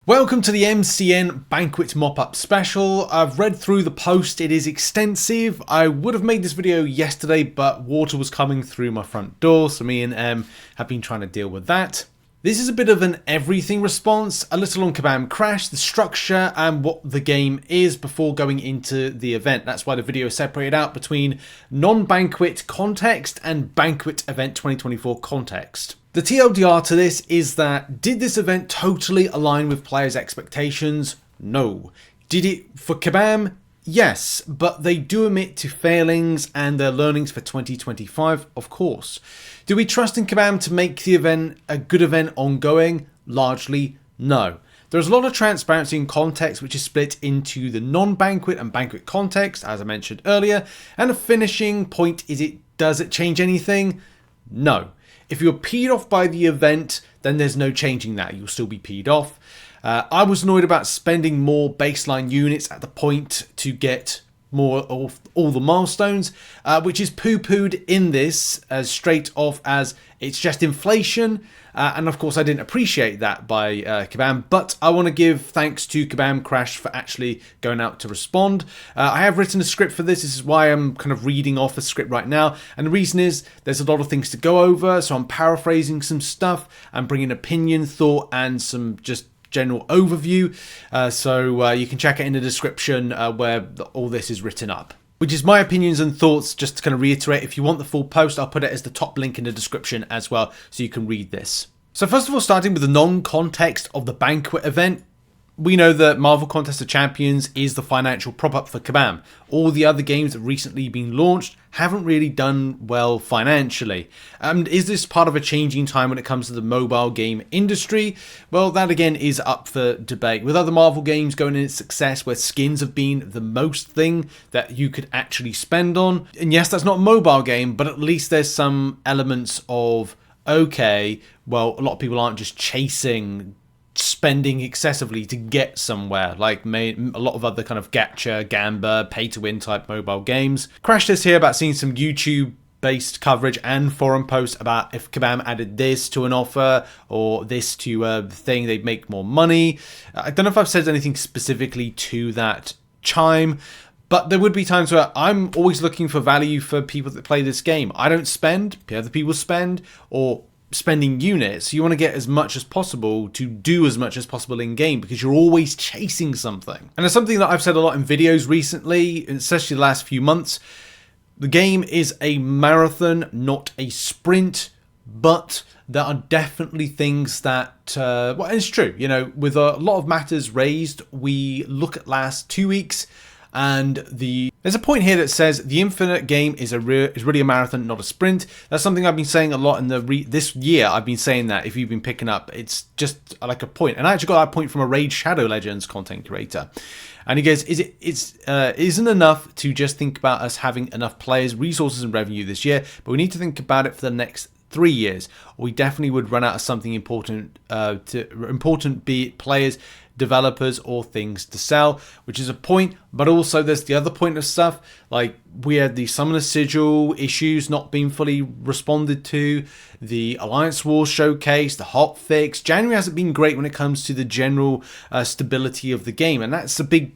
Welcome to the MCN Banquet Mop-Up Special. I've read through the post, it is extensive. I would have made this video yesterday, but water was coming through my front door, so me and Em have been trying to deal with that. This is a bit of an everything response, a little on Kabam Crash, the structure and what the game is before going into the event. That's why the video is separated out between non-Banquet Context and Banquet Event 2024 Context. The TLDR to this is that, did this event totally align with players' expectations? No. Did it for Kabam? Yes, but they do admit to failings and their learnings for 2025, of course. Do we trust in Kabam to make the event a good event ongoing? Largely, no. There's a lot of transparency in context, which is split into the non-banquet and banquet context, as I mentioned earlier. And the finishing point is, does it change anything? No. If you're peed off by the event, then there's no changing that. You'll still be peed off. I was annoyed about spending more baseline units at the point to get more of all the milestones, which is poo-pooed in this as straight off as it's just inflation. And of course, I didn't appreciate that by Kabam, but I want to give thanks to Kabam Crash for actually going out to respond. I have written a script for this. This is why I'm kind of reading off a script right now. And the reason is there's a lot of things to go over. So I'm paraphrasing some stuff and bringing opinion, thought, and some just general overview. So you can check it in the description where all this is written up, which is my opinions and thoughts. Just to kind of reiterate, if you want the full post, I'll put it as the top link in the description as well, so you can read this. So first of all, starting with the non-context of the banquet event, we know that Marvel Contest of Champions is the financial prop-up for Kabam. All the other games that have recently been launched haven't really done well financially. Is this part of a changing time when it comes to the mobile game industry? Well, that again is up for debate. With other Marvel games going in its success, where skins have been the most thing that you could actually spend on. And yes, that's not a mobile game, but at least there's some elements of, okay, well, a lot of people aren't just chasing spending excessively to get somewhere, like a lot of other kind of gacha, gamba, pay-to-win type mobile games. Crash this here about seeing some YouTube-based coverage and forum posts about if Kabam added this to an offer or this to a thing, they'd make more money. I don't know if I've said anything specifically to that chime, but there would be times where I'm always looking for value for people that play this game. I don't spend, other people spend, or spending units. You want to get as much as possible to do as much as possible in game because you're always chasing something. And it's something that I've said a lot in videos recently, especially the last few months. The game is a marathon, not a sprint, but there are definitely things that, well, it's true, you know, with a lot of matters raised, we look at last 2 weeks. And there's a point here that says the infinite game is really a marathon, not a sprint. That's something I've been saying a lot in this year. I've been saying that, if you've been picking up, it's just like a point. And I actually got that point from a Raid Shadow Legends content creator. And he goes, isn't enough to just think about us having enough players, resources and revenue this year, but we need to think about it for the next 3 years. We definitely would run out of something important, be it players, developers or things to sell, which is a point. But also there's the other point of stuff, like we had the Summoner Sigil issues not being fully responded to, the Alliance Wars showcase, the hot fix. January hasn't been great when it comes to the general stability of the game, and that's a big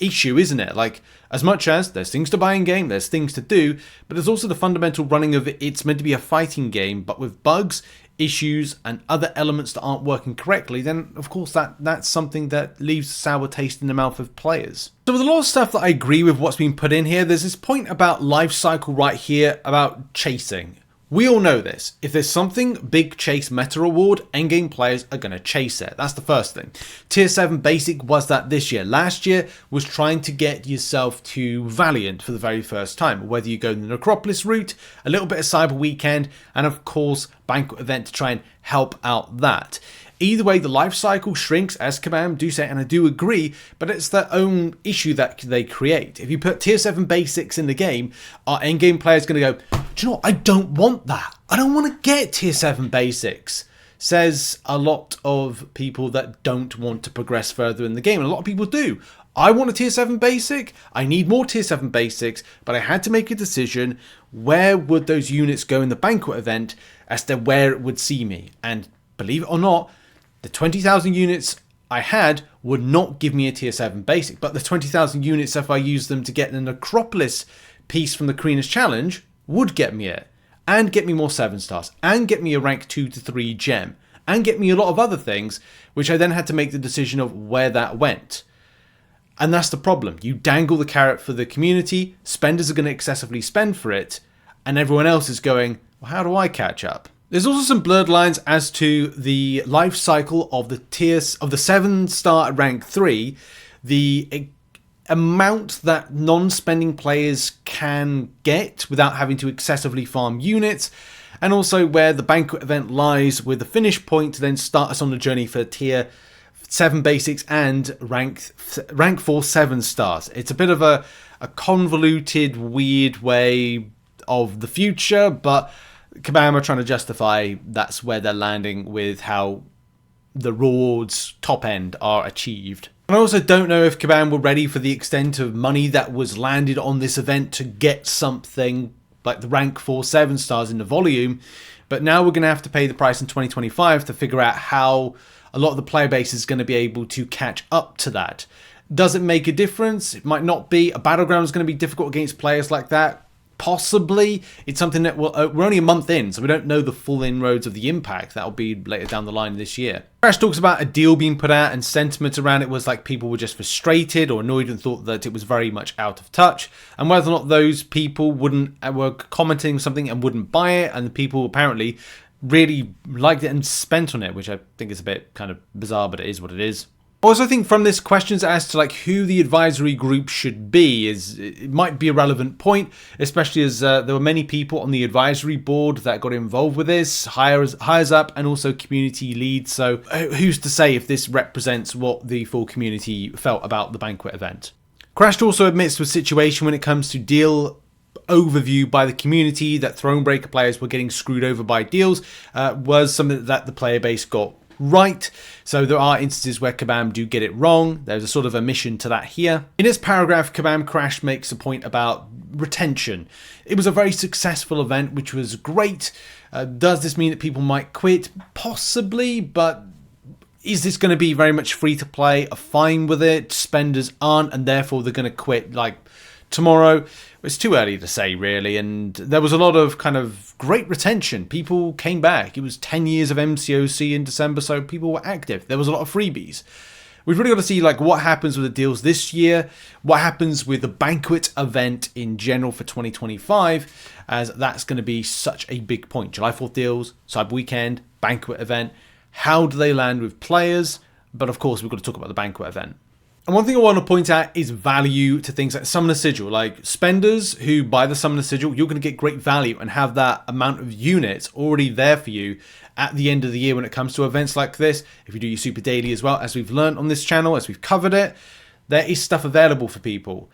issue, isn't it? Like, as much as there's things to buy in game, there's things to do, but there's also the fundamental running of it. It's meant to be a fighting game, but with bugs, issues and other elements that aren't working correctly, then of course that's something that leaves a sour taste in the mouth of players. So with a lot of stuff that I agree with what's been put in here, there's this point about life cycle right here about chasing. We all know this. If there's something big chase meta reward, endgame players are going to chase it. That's the first thing. Tier 7 basic was that this year. Last year was trying to get yourself to Valiant for the very first time. Whether you go the Necropolis route, a little bit of Cyber Weekend, and of course Banquet event to try and help out that. Either way, the life cycle shrinks, as Kabam do say, and I do agree, but it's their own issue that they create. If you put tier 7 basics in the game, our endgame player is going to go, do you know what? I don't want that. I don't want to get tier 7 basics. Says a lot of people that don't want to progress further in the game, and a lot of people do. I want a tier 7 basic, I need more tier 7 basics, but I had to make a decision, where would those units go in the banquet event as to where it would see me? And believe it or not, the 20,000 units I had would not give me a tier 7 basic, but the 20,000 units, if I use them to get an Acropolis piece from the Careena's Challenge, would get me it, and get me more 7 stars, and get me a rank 2 to 3 gem, and get me a lot of other things, which I then had to make the decision of where that went. And that's the problem. You dangle the carrot for the community, spenders are going to excessively spend for it, and everyone else is going, well, how do I catch up? There's also some blurred lines as to the life cycle of the tiers of the 7-star at rank 3, the amount that non-spending players can get without having to excessively farm units, and also where the Banquet event lies with the finish point to then start us on the journey for tier 7 basics and rank 4 7 stars. It's a bit of a convoluted, weird way of the future, but Kabam are trying to justify that's where they're landing with how the rewards top end are achieved. And I also don't know if Kabam were ready for the extent of money that was landed on this event to get something like the rank 4 7 stars in the volume, but now we're going to have to pay the price in 2025 to figure out how a lot of the player base is going to be able to catch up to that. Does it make a difference? It might not be. A battleground is going to be difficult against players like that. Possibly. It's something that we're only a month in, so we don't know the full inroads of the impact. That'll be later down the line this year. Crash talks about a deal being put out, and sentiment around it was like people were just frustrated or annoyed and thought that it was very much out of touch, and whether or not those people were commenting something and wouldn't buy it, and the people apparently really liked it and spent on it, which I think is a bit kind of bizarre, but it is what it is. Also, I think from this questions as to like who the advisory group should be it might be a relevant point, especially as there were many people on the advisory board that got involved with this, hires up, and also community leads. So who's to say if this represents what the full community felt about the Banquet event? Crash also admits to a situation when it comes to deal overview by the community that Thronebreaker players were getting screwed over by deals was something that the player base got right. So there are instances where Kabam do get it wrong. There's a sort of omission to that here. In his paragraph, Kabam Crash makes a point about retention. It was a very successful event, which was great. Does this mean that people might quit? Possibly, but is this going to be very much free to play? Are fine with it? Spenders aren't, and therefore they're going to quit like tomorrow. It's too early to say, really, and there was a lot of kind of great retention. People came back. It was 10 years of MCOC in December, so people were active. There was a lot of freebies. We've really got to see like what happens with the deals this year, what happens with the Banquet event in general for 2025, as that's going to be such a big point. July 4th deals, Cyber Weekend, Banquet event. How do they land with players? But of course, we've got to talk about the Banquet event. And one thing I want to point out is value to things like Summoner Sigil. Like spenders who buy the Summoner Sigil, you're going to get great value and have that amount of units already there for you at the end of the year when it comes to events like this. If you do your Super Daily as well, as we've learned on this channel, as we've covered it, there is stuff available for people.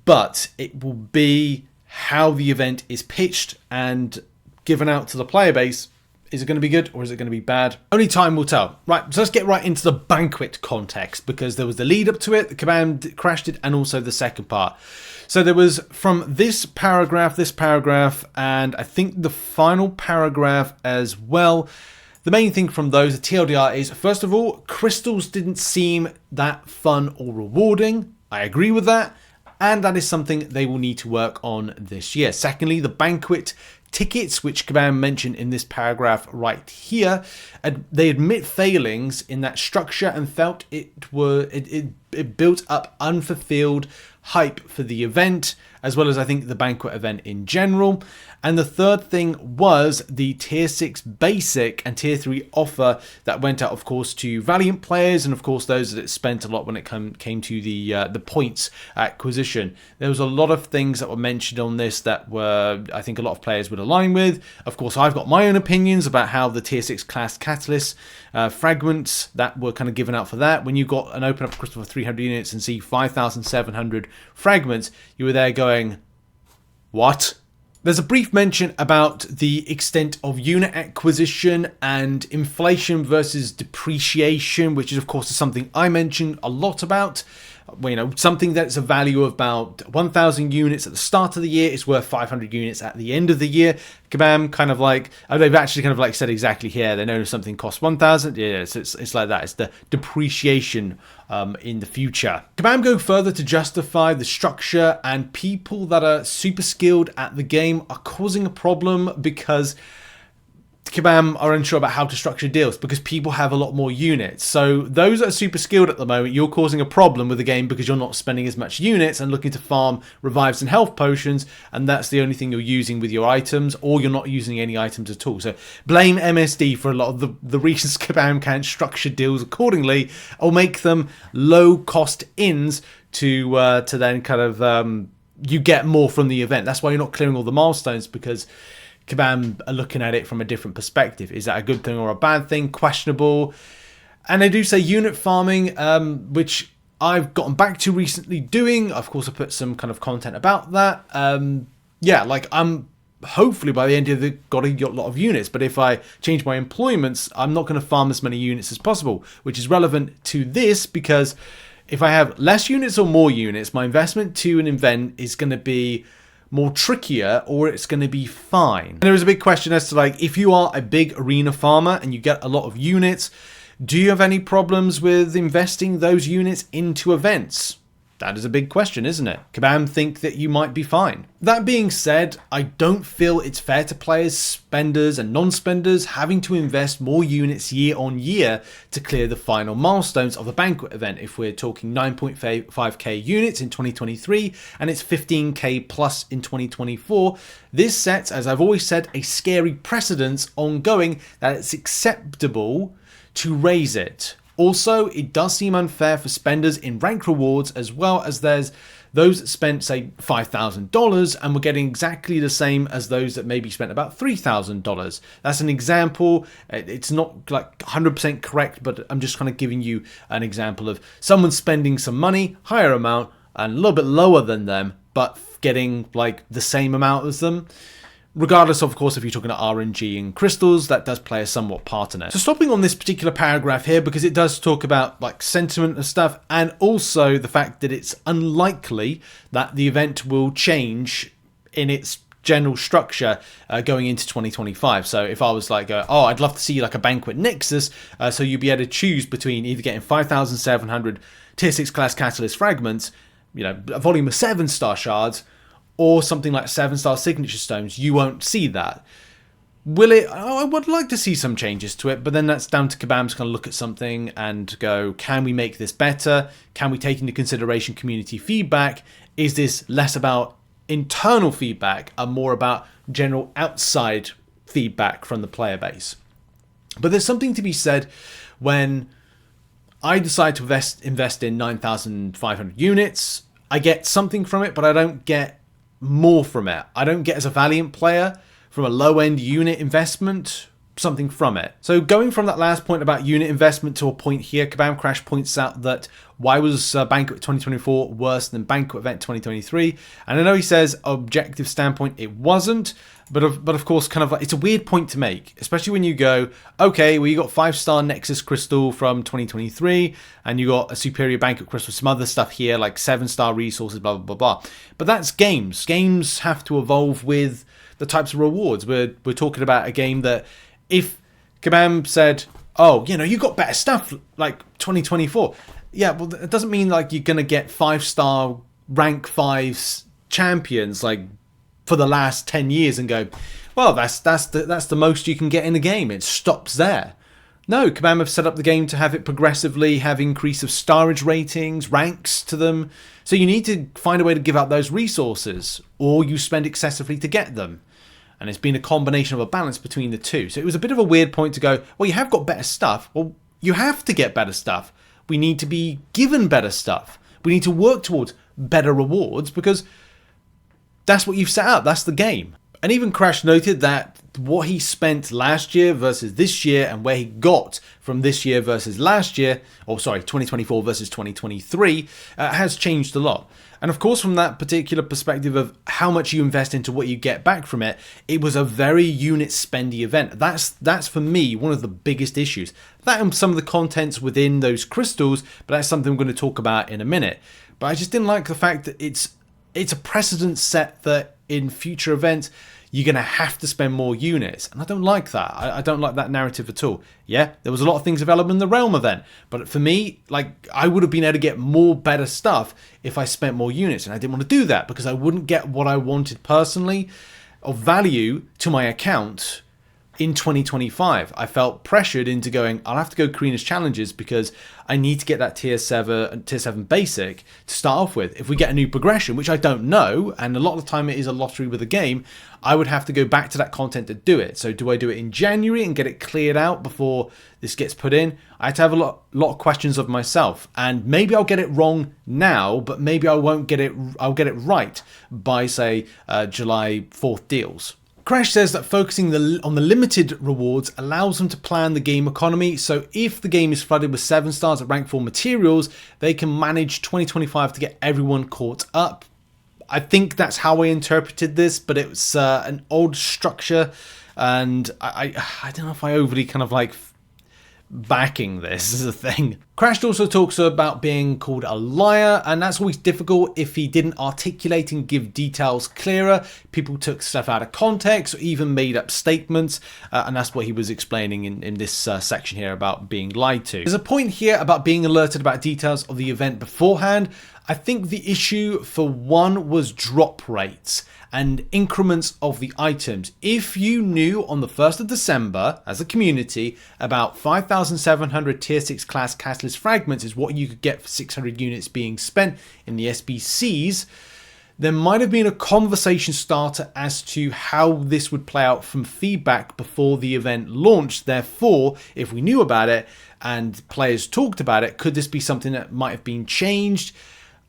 But it will be how the event is pitched and given out to the player base. Is it going to be good or is it going to be bad? Only time will tell. Right, so let's get right into the Banquet context, because there was the lead up to it, the Kabam crashed it, and also the second part. So there was from this paragraph, and I think the final paragraph as well. The main thing from those, the TLDR, is first of all, crystals didn't seem that fun or rewarding. I agree with that. And that is something they will need to work on this year. Secondly, the Banquet tickets, which Kabam mentioned in this paragraph right here, they admit failings in that structure and felt it built up unfulfilled hype for the event, as well as I think the Banquet event in general. And the third thing was the tier 6 basic and tier 3 offer that went out, of course, to Valiant players and of course those that spent a lot when it came to the points acquisition. There was a lot of things that were mentioned on this that were, I think, a lot of players would align with. Of course, I've got my own opinions about how the tier 6 class catalyst fragments that were kind of given out for that. When you got an open up crystal for 300 units and see 5,700 fragments, you were there going, what? There's a brief mention about the extent of unit acquisition and inflation versus depreciation, which is of course something I mentioned a lot about something that's a value of about 1,000 units at the start of the year is worth 500 units at the end of the year. Kabam kind of like, they've actually kind of like said exactly here, they know something costs 1,000. Yeah, it's like that. It's the depreciation in the future. Kabam go further to justify the structure, and people that are super skilled at the game are causing a problem because Kabam are unsure about how to structure deals because people have a lot more units. So those that are super skilled at the moment, you're causing a problem with the game because you're not spending as much units and looking to farm revives and health potions, and that's the only thing you're using with your items, or you're not using any items at all. So blame MSD for a lot of the reasons Kabam can't structure deals accordingly, or make them low cost ins to then kind of you get more from the event. That's why you're not clearing all the milestones, because Kabam are looking at it from a different perspective. Is that a good thing or a bad thing? Questionable. And they do say unit farming, which I've gotten back to recently doing. Of course, I put some kind of content about that. Yeah, like I'm hopefully by the end of the got a lot of units, but if I change my employments, I'm not going to farm as many units as possible, which is relevant to this because if I have less units or more units, my investment to an event is going to be more trickier, or it's going to be fine. And there is a big question as to like, if you are a big arena farmer and you get a lot of units, do you have any problems with investing those units into events? That is a big question, isn't it? Kabam think that you might be fine. That being said, I don't feel it's fair to players, spenders and non-spenders having to invest more units year on year to clear the final milestones of the Banquet event. If we're talking 9.5k units in 2023 and it's 15k plus in 2024, this sets, as I've always said, a scary precedence ongoing that it's acceptable to raise it. Also, it does seem unfair for spenders in rank rewards, as well as there's those that spent, say, $5,000 and were getting exactly the same as those that maybe spent about $3,000. That's an example. It's not like 100% correct, but I'm just kind of giving you an example of someone spending some money, higher amount, and a little bit lower than them, but getting like the same amount as them. Regardless, of course, if you're talking about RNG and crystals, that does play a somewhat part in it. So stopping on this particular paragraph here, because it does talk about like sentiment and stuff, and also the fact that it's unlikely that the event will change in its general structure going into 2025. So if I was like, oh, I'd love to see like a Banquet Nexus, so you'd be able to choose between either getting 5,700 tier 6 class catalyst fragments, a volume of 7-star shards, or something like 7-star signature stones, you won't see that. Will it? I would like to see some changes to it, but then that's down to Kabam to kind of look at something and go, can we make this better? Can we take into consideration community feedback? Is this less about internal feedback and more about general outside feedback from the player base? But there's something to be said when I decide to invest in 9,500 units. I get something from it, but I don't get more from it. I don't get, as a Valiant player, from a low-end unit investment, something from it. So going from that last point about unit investment to a point here, Kabam Crash points out that why was Banquet 2024 worse than Banquet Event 2023? And I know he says objective standpoint it wasn't, but of course kind of like, it's a weird point to make, especially when you go, okay, well you got 5-star Nexus Crystal from 2023 and you got a superior Banquet Crystal, some other stuff here like 7-star resources, blah blah blah blah. But that's games. Games have to evolve with the types of rewards. We're talking about a game that if Kabam said, oh, you got better stuff like 2024. Yeah, well, it doesn't mean like you're going to get 5-star rank 5 champions like for the last 10 years and go, well, that's the most you can get in the game. It stops there. No, Kabam have set up the game to have it progressively have increase of starage ratings, ranks to them. So you need to find a way to give out those resources, or you spend excessively to get them. And it's been a combination of a balance between the two. So it was a bit of a weird point to go, well, you have got better stuff. Well, you have to get better stuff. We need to be given better stuff. We need to work towards better rewards because that's what you've set up. That's the game. And even Crash noted that what he spent last year versus this year and where he got from this year versus last year, or sorry, 2024 versus 2023, has changed a lot. And of course, from that particular perspective of how much you invest into what you get back from it, it was a very unit spendy event. That's for me one of the biggest issues. That and some of the contents within those crystals, but that's something I'm going to talk about in a minute. But I just didn't like the fact that it's a precedent set that in future events you're going to have to spend more units. And I don't like that. I don't like that narrative at all. Yeah, there was a lot of things available in the Realm event. But for me, like, I would have been able to get more better stuff if I spent more units. And I didn't want to do that because I wouldn't get what I wanted personally of value to my account in 2025. I felt pressured into going, I'll have to go Karina's challenges because I need to get that tier 7 basic to start off with. If we get a new progression, which I don't know, and a lot of the time it is a lottery with a game, I would have to go back to that content to do it. So do I do it in January and get it cleared out before this gets put in? I had to have a lot of questions of myself, and maybe I'll get it wrong now, but maybe I won't get it. I'll get it right by say July 4th deals. Crash says that focusing on the limited rewards allows them to plan the game economy, so if the game is flooded with 7 stars at rank 4 materials, they can manage 2025 to get everyone caught up. I think that's how I interpreted this, but it was an old structure, and I don't know if I overly kind of like backing this as a thing. Crash also talks about being called a liar, and that's always difficult if he didn't articulate and give details clearer. People took stuff out of context or even made up statements, and that's what he was explaining in this section here about being lied to. There's a point here about being alerted about details of the event beforehand. I think the issue for one was drop rates and increments of the items. If you knew on the 1st of December as a community about 5,700 tier 6 class catalyst fragments is what you could get for 600 units being spent in the SBCs, there might have been a conversation starter as to how this would play out from feedback before the event launched. Therefore, if we knew about it and players talked about it, could this be something that might have been changed?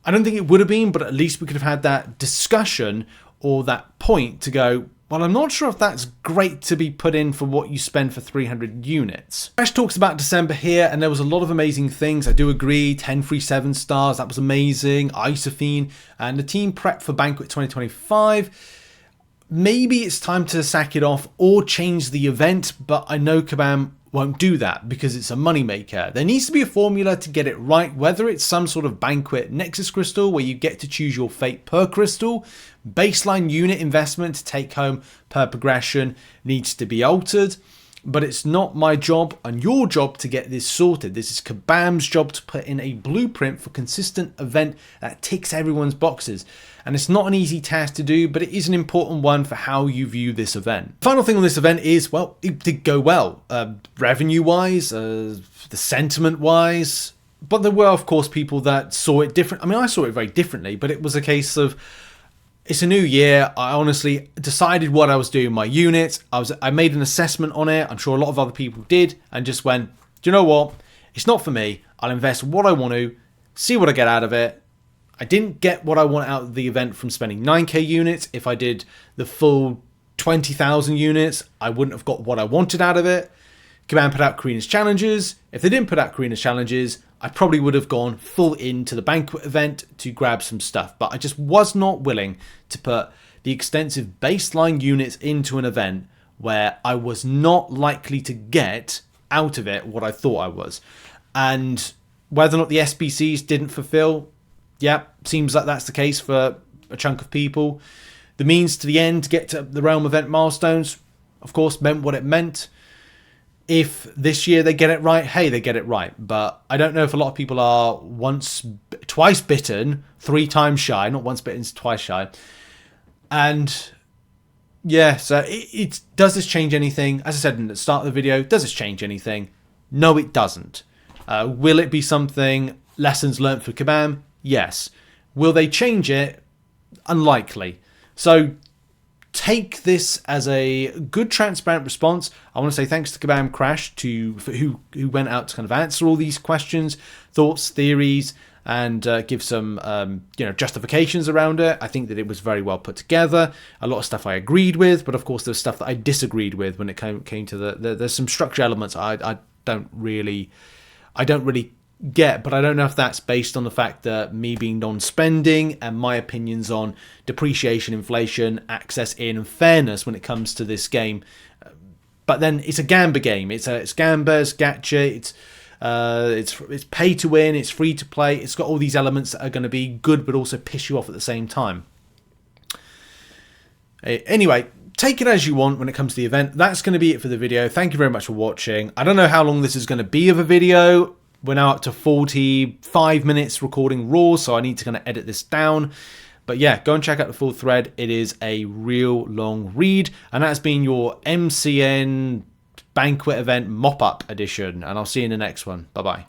I don't think it would have been, but at least we could have had that discussion or that point to go, well, I'm not sure if that's great to be put in for what you spend for 300 units. Crash talks about December here, and there was a lot of amazing things. I do agree, 10 free 7 stars, that was amazing. Isophene, and the team prep for Banquet 2025. Maybe it's time to sack it off or change the event, but I know Kabam won't do that because it's a moneymaker. There needs to be a formula to get it right, whether it's some sort of Banquet Nexus crystal where you get to choose your fate per crystal, baseline unit investment to take home per progression needs to be altered, but it's not my job and your job to get this sorted. This is Kabam's job to put in a blueprint for consistent event that ticks everyone's boxes. And it's not an easy task to do, but it is an important one for how you view this event. Final thing on this event is, well, it did go well. Revenue-wise, the sentiment-wise, but there were, of course, people that saw it different. I mean, I saw it very differently, but it was a case of, it's a new year. I honestly decided what I was doing with my units. I made an assessment on it. I'm sure a lot of other people did, and just went, do you know what? It's not for me. I'll invest what I want to, see what I get out of it. I didn't get what I want out of the event from spending 9k units. If I did the full 20,000 units, I wouldn't have got what I wanted out of it. Kabam put out Karina's challenges. If they didn't put out Karina's challenges, I probably would have gone full into the Banquet event to grab some stuff. But I just was not willing to put the extensive baseline units into an event where I was not likely to get out of it what I thought I was. And whether or not the SBCs didn't fulfill, yeah, seems like that's the case for a chunk of people. The means to the end to get to the Realm event milestones, of course, meant what it meant. If this year they get it right, hey, they get it right. But I don't know if a lot of people are twice bitten, 3 times shy. Not once bitten, twice shy. And yeah, so does this change anything? As I said in the start of the video, does this change anything? No, it doesn't. Will it be something, lessons learned for Kabam? Yes. Will they change it? Unlikely. So take this as a good, transparent response. I want to say thanks to Kabam Crash who went out to kind of answer all these questions, thoughts, theories, and give some justifications around it. I think that it was very well put together. A lot of stuff I agreed with, but of course there's stuff that I disagreed with when it came to there's some structure elements I don't really get, but I don't know if that's based on the fact that me being non-spending and my opinions on depreciation, inflation, access in, and fairness when it comes to this game. But then it's a gamba game. It's gamba, it's gacha, it's pay to win, it's free to play. It's got all these elements that are going to be good but also piss you off at the same time. Anyway, take it as you want when it comes to the event. That's going to be it for the video. Thank you very much for watching. I don't know how long this is going to be of a video. We're now up to 45 minutes recording raw, so I need to kind of edit this down. But yeah, go and check out the full thread. It is a real long read, and that's been your MCN Banquet event mop-up edition, and I'll see you in the next one. Bye-bye.